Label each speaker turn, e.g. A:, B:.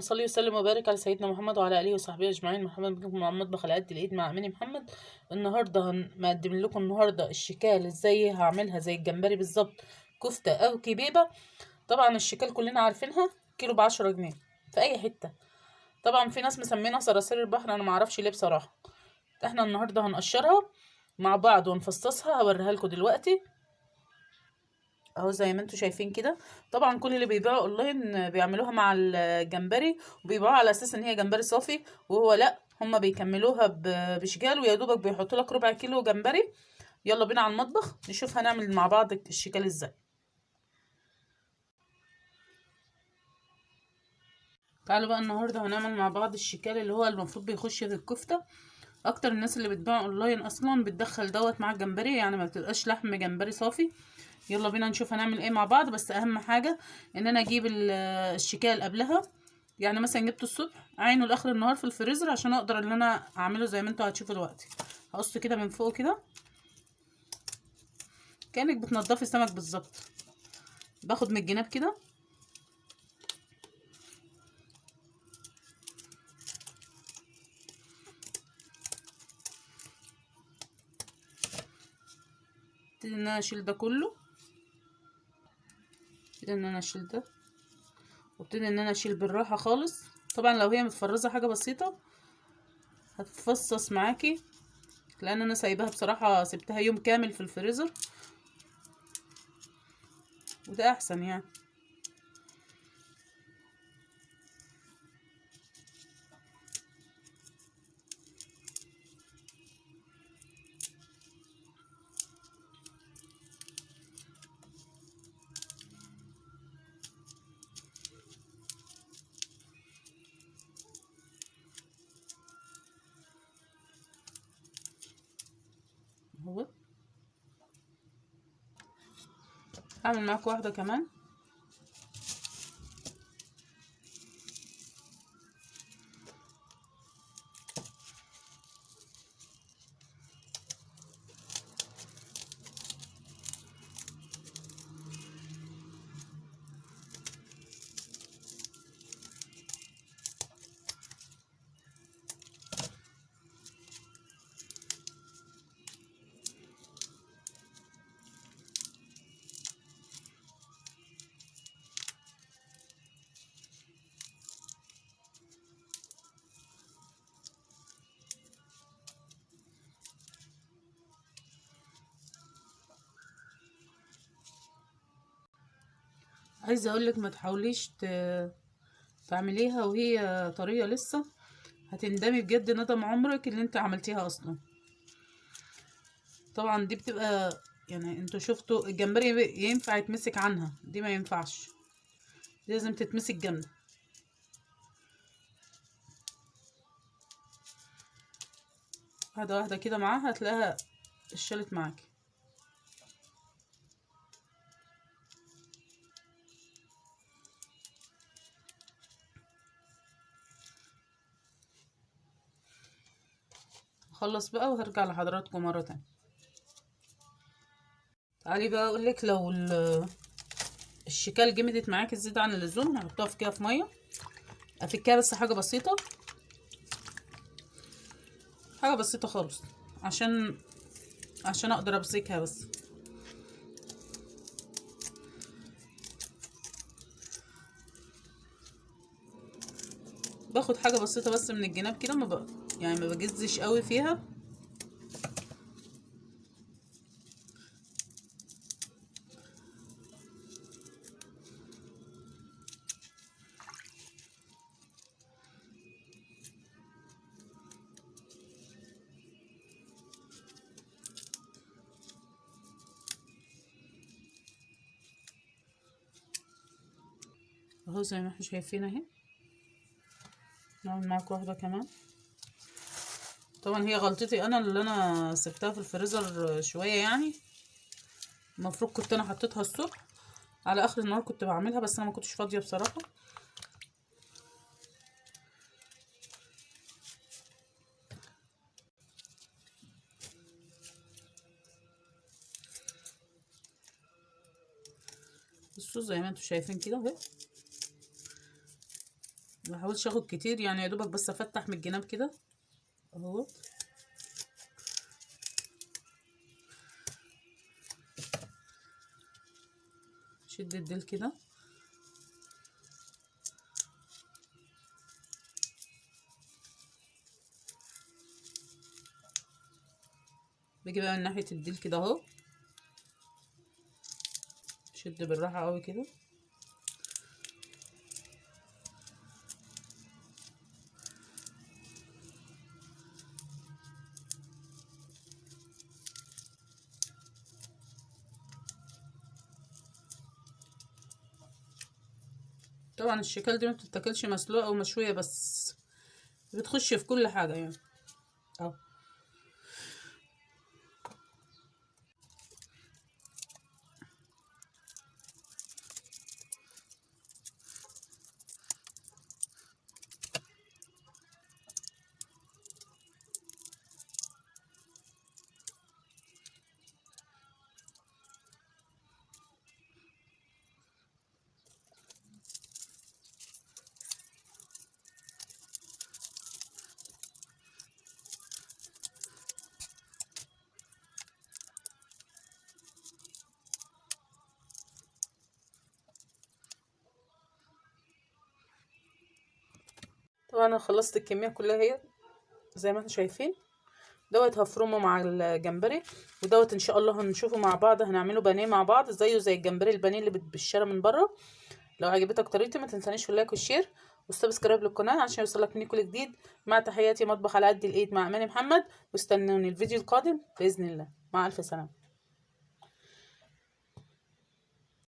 A: اللهم صل وسلم وبارك على سيدنا محمد وعلى اله وصحبه اجمعين. مرحبا بكم مع مطبخ على قد الايد مع اماني محمد. النهارده مقدم لكم الشكال ازاي هعملها زي الجمبري بالظبط، كفته او كبيبه. طبعا الشكال كلنا عارفينها، كيلو ب10 جنيه في اي حته. طبعا في ناس مسمينها صراصير البحر، انا معرفش ليه بصراحه. احنا النهارده هنقشرها مع بعض ونفصصها، هوريها لكم دلوقتي اهو زي ما انتم شايفين كده. طبعا كل اللي بيبيعوا اونلاين بيعملوها مع الجمبري وبيبيعوها على اساس ان هي جمبري صافي، وهو لا، هما بيكملوها بشكال ويا دوبك بيحطوا لك ربع كيلو جمبري. يلا بينا على المطبخ نشوف هنعمل مع بعض الشكال ازاي. تعالوا بقى النهارده هنعمل مع بعض الشكال اللي هو المفروض بيخش في الكفته. اكتر الناس اللي بتبيع اونلاين اصلا بتدخل دوت مع الجمبري، يعني ما بتبقاش لحم جمبري صافي. يلا بينا نشوف هنعمل ايه مع بعض. بس اهم حاجه ان انا اجيب الشكال قبلها، يعني مثلا جبته الصبح عينه لاخر النهار في الفريزر عشان اقدر ان انا اعمله زي ما انتوا هتشوفوا دلوقتي. هقص كده من فوق كده كانك بتنضفي سمك بالظبط. باخد من الجناب كده ابتدي ان انا اشيل ده كله، ابتدي ان انا اشيل ده، وابتدي ان انا اشيل بالراحه خالص. طبعا لو هي متفرزه حاجه بسيطه هتفصص معاكي، لان انا سايباها بصراحه، سبتها يوم كامل في الفريزر وده احسن يعني. اهو هعمل معاكم واحده كمان. عايزه اقولك ما تحاوليش تعمليها وهي طريه لسه، هتندمي بجد ندم عمرك اللي انت عملتيها اصلا. طبعا دي بتبقى، يعني انتوا شفتوا الجمبري ينفع يتمسك عنها، دي ما ينفعش، دي لازم تتمسك جامده. واحده واحده كده معاها هتلاقيها اتشالت معاكي. اخلص بقى وهرجع لحضراتكم مره تانية. تعالي بقى اقولك، لو الشكال جمدت معاكي زيادة عن اللزوم هحطها في كده في ميه، افكها بس حاجه بسيطه، حاجه بسيطه خالص، عشان اقدر امسكها بس. باخد حاجه بسيطه بس من الجناب كده، يعني ما بجزش قوي فيها. اهو زي ما احنا شايفين اهي. نعمل معاكم واحده كمان. طبعا هي غلطتي انا اللي انا سبتها في الفريزر شويه، يعني المفروض كنت انا حطيتها الصبح على اخر النهار كنت بعملها، بس انا ما كنتش فاضيه بصراحه. بصوا زي ما انتم شايفين كده اهي، ما بحاولش اخد كتير يعني، يا دوبك بس افتح من الجناب كده اهو. شد الديل كده. باجي بقى من ناحية الديل كده اهو، شد بالراحة قوي كده. طبعا الشكال دي ما بتتاكلش مسلوقة او مشوية، بس بتخش في كل حاجة يعني اهو. طبعا انا خلصت الكمية كلها هي زي ما انتم شايفين. دوت هفرمه مع الجمبري، ودوت ان شاء الله هنشوفه مع بعض، هنعمله بانيه مع بعض زيه زي الجمبري البانيه اللي بالشارع من بره. لو عجبتك طريقتي ما تنسانيش في اللايك والشير والسبسكرايب للقناه عشان يوصلك مني كل جديد. مع تحياتي مطبخ على قد الايد مع اماني محمد، واستنوني الفيديو القادم باذن الله. مع الف سلامه.